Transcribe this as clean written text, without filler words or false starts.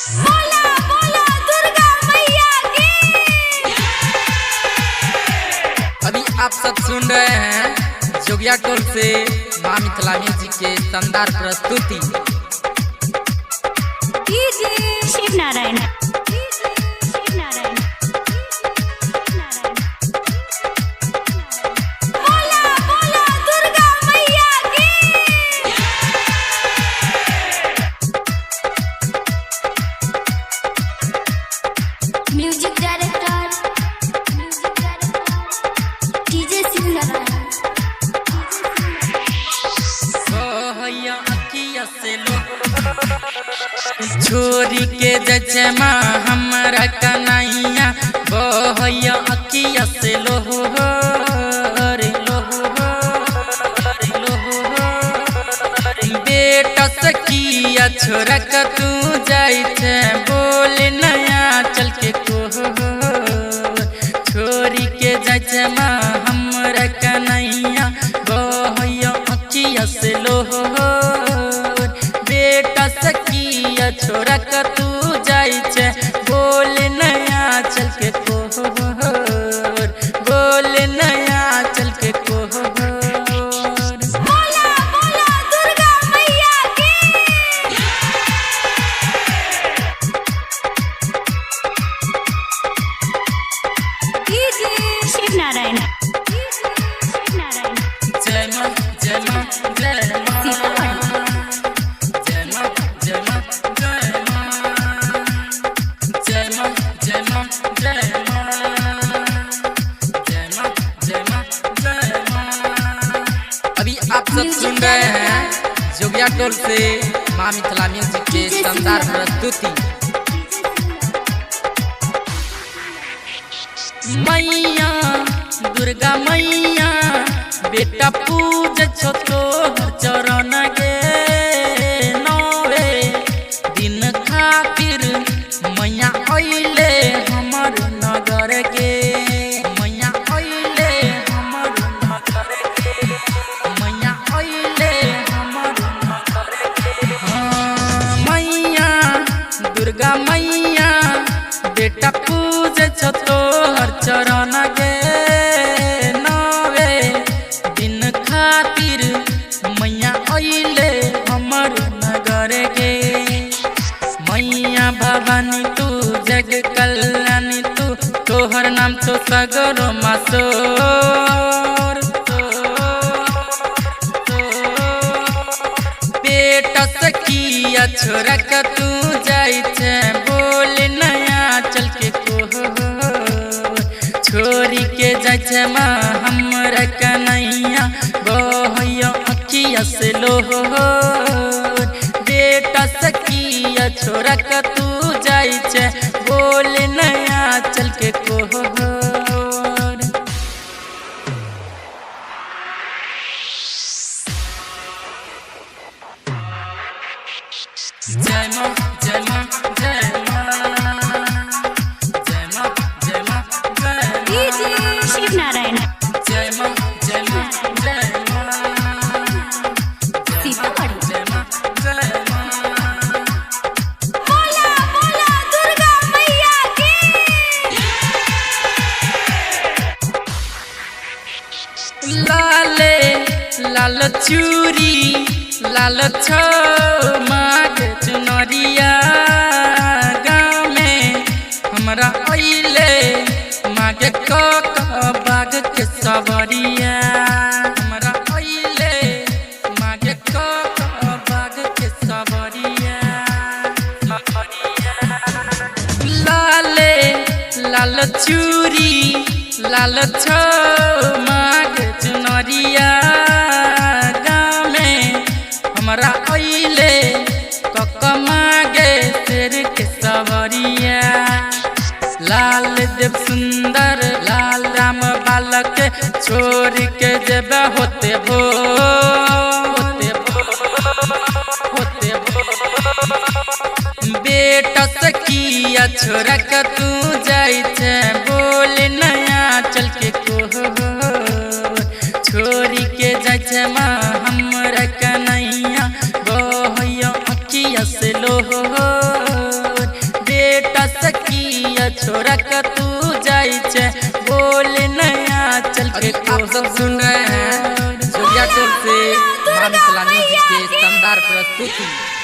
बोला बोला दुर्गा मैया की। अभी आप सब सुन रहे हैं जोगिया टोल से माँ मिथिला म्यूजिक के शानदार प्रस्तुति। शिव नारायण बोला बोला दुर्गा मैया की। Music director DJ Shiv Narayan. छोरी के जचे माँ हमारा कन्हैया बहैया अखिया से लोहर बेटा सखिया छोरा का तू जाई थे बोल नया चल के कोहर। छोरी के जचे माँ हमारा कन्हैया बहैया अखिया से लोहर बेटा सखिया छोरा का तू जाई छे बोल नया चल के कोहर बोल नया चल के कोहर। बोला बोला दुर्गा मैया की। शिव नारायण जय मां जय मां जय मां जय मां जय मां जय मां जय मां जय मां जय मां जय मां जय मां जय मां। अभी आप सब सुन रहे हैं जोगिया टोल से माँ मिथिला म्यूजिक के शानदार प्रस्तुति। मैया दुर्गा मैया बेटा पूज छो तोहर चरण गे नवे दिन खातिर मैया अइले हमर नगर गे मैया अइले हमर नगर गे मैया अइले हमर नगर गे। हाँ मैया दुर्गा मैया बेटा पूज छो तोहर चरण गे नवे दिन खातिर मैया अइले हमर नगर गे। मैया भवानी तू जग कल्याणी तू तोहर नाम तो सगरो मासोर बेटा सखिया छोरा का तू जाई छे बोल नया चल के कोहर। छोरी के जाई छे माँ हमरा कन्हैया बहैया अखिया से लोहर बेटा सखिया छोरा का तू जाई छे बोल नया चल के कोहर। जय मां जय मां जय मां जय मां जय मां जय मां शिव नारायण जय मां जय मां जय मां जय मां जय मां। बोला बोला दुर्गा मैया की। लाले लाल चूरी लाल छो माग चुनरिया गाँव में हमरा अइले मागे कक बाग के सबरिया हमरा अइले मागे कक बाग के सबरिया लाले लाल चूरी लाल छो माग चुनरिया गाँव में हमरा अइले कक मागे शेर के सबरिया लाल देव सुंदर लाल राम बालक छोड़ के जब होते भो बेटा सखिया छोरा का तू जाई छे बोल नया चल के कोहर। छोरी के जाई छे माँ हमरा कन्हैया बहैया अखिया से लोहर बेटा सखिया छोरा का तू जाई छे बोल नया चल के। आप सब सुन रहे हैं सूर्या टोल से मां मिथिला म्यूजिक के शानदार प्रस्तुति।